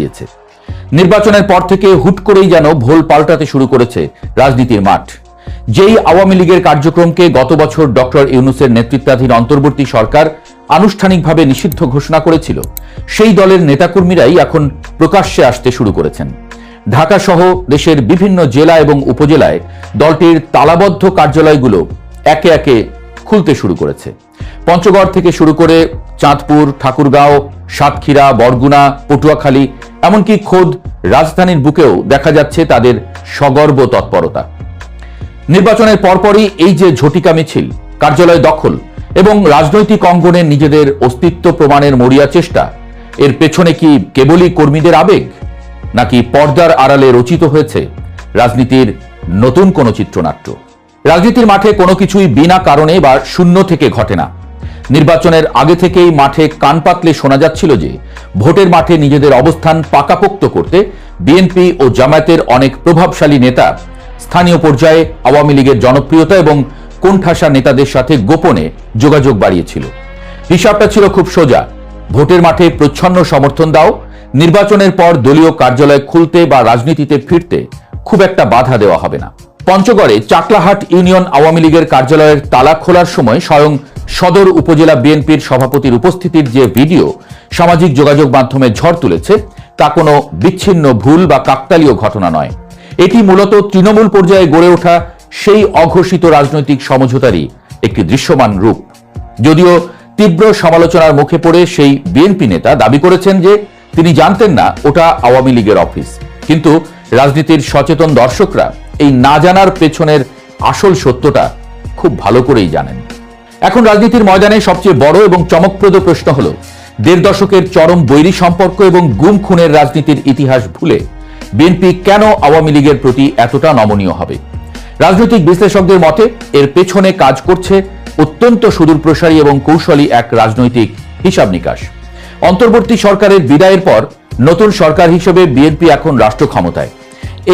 দিয়েছে। নির্বাচনের পর থেকে হুট করেই যেন ভোল পাল্টাতে শুরু করেছে রাজনীতির মাঠ। যেই আওয়ামী লীগের কার্যক্রমকে গত বছর ডক্টর ইউনূসের নেতৃত্বাধীন অন্তর্বর্তী সরকার আনুষ্ঠানিকভাবে নিষিদ্ধ ঘোষণা করেছিল, সেই দলের নেতাকর্মীরাই এখন প্রকাশ্যে আসতে শুরু করেছেন। ঢাকা সহ দেশের বিভিন্ন জেলা এবং উপজেলায় দলটির তালাবদ্ধ কার্যালয়গুলো একে একে খুলতে শুরু করেছে। পঞ্চগড় থেকে শুরু করে চাঁদপুর, ঠাকুরগাঁও, সাতক্ষীরা, বরগুনা, পটুয়াখালী, এমনকি খোদ রাজধানীর বুকেও দেখা যাচ্ছে তাদের সগর্ব তৎপরতা। নির্বাচনের পরপরই এই যে ঝটিকা মিছিল, কার্যালয় দখল এবং রাজনৈতিক অঙ্গনে নিজেদের অস্তিত্ব প্রমাণের মরিয়া চেষ্টা, এর পেছনে কি কেবলই কর্মীদের আবেগ, নাকি পর্দার আড়ালে রচিত হয়েছে রাজনীতির নতুন কোনো চিত্রনাট্য? রাজনীতির মাঠে কোনো কিছুই বিনা কারণে বা শূন্য থেকে ঘটে না। নির্বাচনের আগে থেকেই মাঠে কান পাতলে শোনা যাচ্ছিল যে ভোটের মাঠে নিজেদের অবস্থান পাকাপোক্ত করতে বিএনপি ও জামায়াতের অনেক প্রভাবশালী নেতা স্থানীয় পর্যায়ে আওয়ামী লীগের জনপ্রিয়তা এবং কোণঠাসা নেতাদের সাথে গোপনে যোগাযোগ বাড়িয়েছিল। হিসাবটা ছিল খুব সোজা, ভোটের মাঠে প্রচ্ছন্ন সমর্থন দাও, নির্বাচনের পর দলীয় কার্যালয় খুলতে বা রাজনীতিতে ফিরতে খুব একটা বাধা দেওয়া হবে না। পঞ্চগড়ে চাকলাহাট ইউনিয়ন আওয়ামী লীগের কার্যালয়ের তালা খোলার সময় স্বয়ং সদর উপজেলা বিএনপির সভাপতির উপস্থিতির যে ভিডিও সামাজিক যোগাযোগ মাধ্যমে ঝড় তুলেছে, তা কোনো বিচ্ছিন্ন ভুল বা কাকতালীয় ঘটনা নয়। এটি মূলত তৃণমূল পর্যায়ে গড়ে ওঠা সেই অঘোষিত রাজনৈতিক সমঝোতারই একটি দৃশ্যমান রূপ। যদিও তীব্র সমালোচনার মুখে পড়ে সেই বিএনপি নেতা দাবি করেছেন যে তিনি জানতেন না ওটা আওয়ামী লীগের অফিস, কিন্তু রাজনীতির সচেতন দর্শকরা এই না জানার পেছনের আসল সত্যটা খুব ভালো করেই জানেন। এখন রাজনীতির ময়দানে সবচেয়ে বড় এবং চমকপ্রদ প্রশ্ন হল, ১.৫ দশকের চরম বৈরী সম্পর্ক এবং গুম খুনের রাজনীতির ইতিহাস ভুলে বিএনপি কেন আওয়ামী লীগের প্রতি এতটা নমনীয় হবে? রাজনৈতিক বিশ্লেষকদের মতে এর পেছনে কাজ করছে অত্যন্ত সুদূরপ্রসারী এবং কৌশলী এক রাজনৈতিক হিসাব নিকাশ। অন্তর্বর্তী সরকারের বিদায়ের পর নতুন সরকার হিসেবে বিএনপি এখন রাষ্ট্র ক্ষমতায়।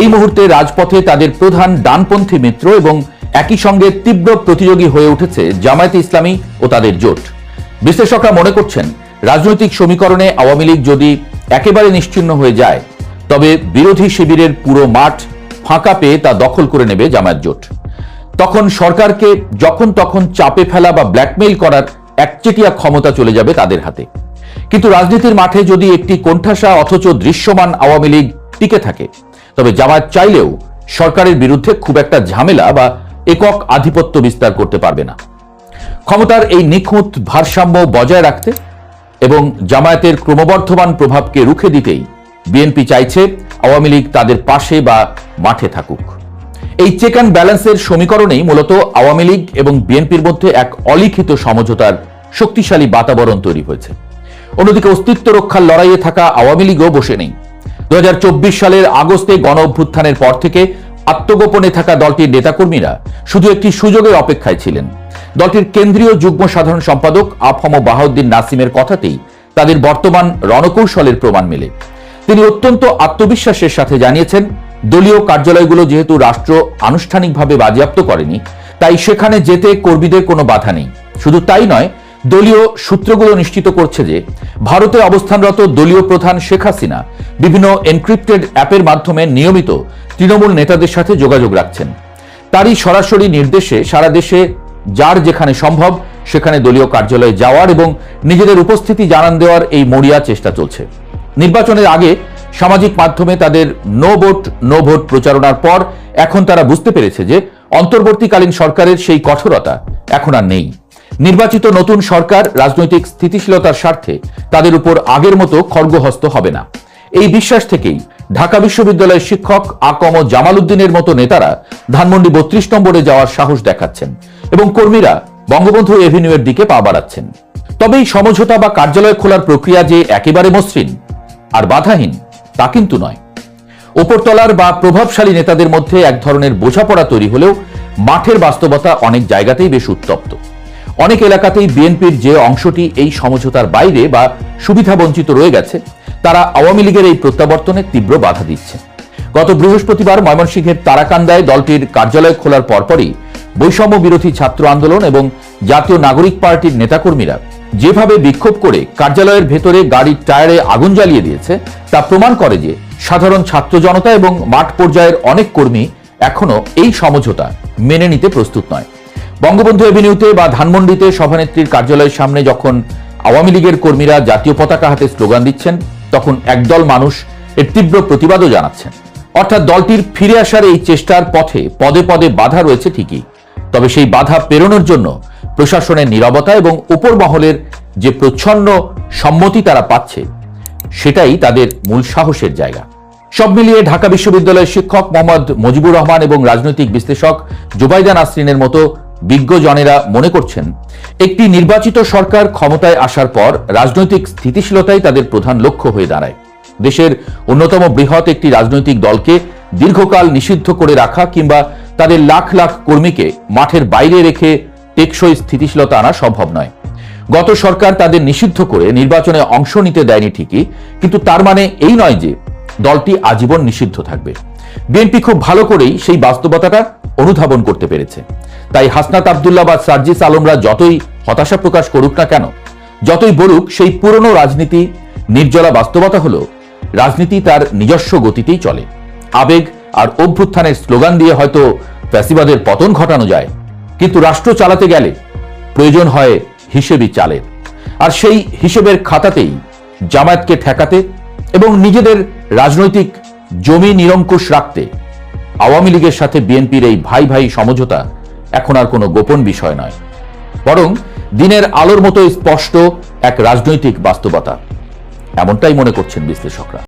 এই মুহূর্তে রাজপথে তাদের প্রধান ডানপন্থী মিত্র এবং একই সঙ্গে তীব্র প্রতিযোগী হয়ে উঠেছে জামায়াতে ইসলামী ও তাদের জোট। বিশ্লেষকরা মনে করছেন, রাজনৈতিক সমীকরণে আওয়ামী লীগ যদি একেবারে নিশ্চিহ্ন হয়ে যায়, তবে বিরোধী শিবিরের পুরো মাঠ ফাঁকা পেয়ে তা দখল করে নেবে জামায়াত জোট। তখন সরকারকে যখন তখন চাপে ফেলা বা ব্ল্যাকমেইল করার একচেটিয়া ক্ষমতা চলে যাবে তাদের হাতে। কিন্তু রাজনীতির মাঠে যদি একটি কোণঠাসা অথচ দৃশ্যমান আওয়ামী লীগ টিকে থাকে, তবে জামায়াত চাইলেও সরকারের বিরুদ্ধে খুব একটা ঝামেলা বা একক আধিপত্য বিস্তার করতে পারবে না। ক্ষমতার এই নিখুঁত ভারসাম্য বজায় রাখতে এবং জামায়াতের ক্রমবর্ধমান প্রভাবকে রুখে দিতেই বিএনপি চাইছে আওয়ামী লীগ তাদের পাশে বা মাঠে থাকুক। এই চেক অ্যান্ড ব্যালেন্সের সমীকরণেই মূলত আওয়ামী লীগ এবং বিএনপির মধ্যে এক অলিখিত সমঝোতার শক্তিশালী বাতাবরণ তৈরি হয়েছে। অন্যদিকে অস্তিত্ব রক্ষার লড়াইয়ে থাকা আওয়ামী লীগও বসে নেই। ২০২৪ সালের আগস্টে গণ অভ্যুত্থানের পর থেকে আত্মগোপনে থাকা দলটির নেতাকর্মীরা শুধু একটি সুযোগের অপেক্ষায় ছিলেন। দলটির কেন্দ্রীয় যুগ্ম সাধারণ সম্পাদক আফম বাহাউদ্দিন নাসিমের কথাতেই তাদের বর্তমান রণকৌশলের প্রমাণ মেলে। তিনি অত্যন্ত আত্মবিশ্বাসের সাথে জানিয়েছেন, দলীয় কার্যালয়গুলো যেহেতু রাষ্ট্র আনুষ্ঠানিকভাবে বাজেয়াপ্ত করেনি, তাই সেখানে যেতে কর্মীদের কোনো বাধা নেই। শুধু তাই নয়, দলীয় সূত্রগুলো নিশ্চিত করছে যে ভারতে অবস্থানরত দলীয় প্রধান শেখ হাসিনা বিভিন্ন এনক্রিপ্টেড অ্যাপের মাধ্যমে নিয়মিত তৃণমূল নেতাদের সাথে যোগাযোগ রাখছেন। তারই সরাসরি নির্দেশে সারা দেশে যার যেখানে সম্ভব সেখানে দলীয় কার্যালয়ে যাওয়ার এবং নিজেদের উপস্থিতি জানান দেওয়ার এই মরিয়া চেষ্টা চলছে। নির্বাচনের আগে সামাজিক মাধ্যমে তাদের নো ভোট প্রচারণার পর এখন তারা বুঝতে পেরেছে যে অন্তর্বর্তীকালীন সরকারের সেই কঠোরতা এখন আর নেই। নির্বাচিত নতুন সরকার রাজনৈতিক স্থিতিশীলতার স্বার্থে তাদের উপর আগের মতো খড়গহস্ত হবে না। এই বিশ্বাস থেকেই ঢাকা বিশ্ববিদ্যালয়ের শিক্ষক আকম জামাল উদ্দিনের মতো নেতারা ধানমন্ডি ৩২ নম্বরে যাওয়ার সাহস দেখাচ্ছেন এবং কর্মীরা বঙ্গবন্ধু এভিনিউয়ের দিকে পা বাড়াচ্ছেন। তবে এই সমঝোতা বা কার্যালয় খোলার প্রক্রিয়া যে একেবারে মসৃণ আর বাধাহীন তা কিন্তু নয়। উপরতলার বা প্রভাবশালী নেতাদের মধ্যে এক ধরনের বোঝাপড়া তৈরি হলেও মাঠের বাস্তবতা অনেক জায়গাতেই বেশ উত্তপ্ত। অনেক এলাকাতেই বিএনপির যে অংশটি এই সমঝোতার বাইরে বা সুবিধা বঞ্চিত রয়ে গেছে, তারা আওয়ামী লীগের এই প্রত্যাবর্তনে তীব্র বাধা দিচ্ছে। গত বৃহস্পতিবার ময়মনসিংহের তারাকান্দায় দলটির কার্যালয় খোলার পরপরই বৈষম্য বিরোধী ছাত্র আন্দোলন এবং জাতীয় নাগরিক পার্টির নেতাকর্মীরা যেভাবে বিক্ষোভ করে কার্যালয়ের ভেতরে গাড়ির টায়ারে আগুন জ্বালিয়ে দিয়েছে তা প্রমাণ করে যে সাধারণ ছাত্র জনতা এবং মাঠ পর্যায়ের অনেক কর্মী এখনো এই সমঝোতা মেনে নিতে প্রস্তুত নয়। বঙ্গবন্ধু এভিনিউতে বা ধানমন্ডিতে সভানেত্রীর কার্যালয়ের সামনে যখন আওয়ামী লীগের কর্মীরা জাতীয় পতাকা হাতে স্লোগান দিচ্ছেন, তখন একদল মানুষ এর তীব্র প্রতিবাদও জানাচ্ছেন। অর্থাৎ দলটির ফিরে আসার এই চেষ্টার পথে পদে পদে বাধা রয়েছে ঠিকই, তবে সেই বাধা পেরোনোর জন্য প্রশাসনের নীরবতা এবং উপর মহলের যে প্রচ্ছন্ন সম্মতি তারা পাচ্ছে, সেটাই তাদের মূল সাহসের জায়গা। সব মিলিয়ে ঢাকা বিশ্ববিদ্যালয়ের শিক্ষক মোহাম্মদ মুজিবুর রহমান এবং রাজনৈতিক বিশ্লেষক জুবাইদা নাসরিনের মতো বিজ্ঞজনেরা মনে করছেন, একটি নির্বাচিত সরকার ক্ষমতায় আসার পর রাজনৈতিক স্থিতিশীলতাই তাদের প্রধান লক্ষ্য হয়ে দাঁড়ায়। দেশের অন্যতম বৃহৎ একটি রাজনৈতিক দলকে দীর্ঘকাল নিষিদ্ধ করে রাখা কিংবা তাদের লাখ লাখ কর্মীকে মাঠের বাইরে রেখে টেকসই স্থিতিশীলতা আনা সম্ভব নয়। গত সরকার তাদের নিষিদ্ধ করে নির্বাচনে অংশ নিতে দেয়নি ঠিকই, কিন্তু তার মানে এই নয় যে দলটি আজীবন নিষিদ্ধ থাকবে। বিএনপি খুব ভালো করেই সেই বাস্তবতাটা অনুধাবন করতে পেরেছে। তাই হাসনাত আব্দুল্লাহ বা সার্জিস আলমরা যতই হতাশা প্রকাশ করুক না কেন, যতই বলুক, সেই পুরনো রাজনীতি নির্জলা বাস্তবতা হলো রাজনীতি তার নিজস্ব গতিতেই চলে। আবেগ আর অভ্যুত্থানের স্লোগান দিয়ে হয়তো ফ্যাসিবাদের পতন ঘটানো যায়, কিন্তু রাষ্ট্র চালাতে গেলে প্রয়োজন হয় হিসেবি চালের। আর সেই হিসেবের খাতাতেই জামায়াতকে ঠেকাতে এবং নিজেদের রাজনৈতিক জমি নিরঙ্কুশ রাখতে আওয়ামী লীগের সাথে বিএনপির এই ভাই ভাই সমঝোতা এখন আর কোনো গোপন বিষয় নয়, বরং দিনের আলোর মতো স্পষ্ট এক রাজনৈতিক বাস্তবতা। এমনটাই মনে করছেন বিশ্লেষকরা।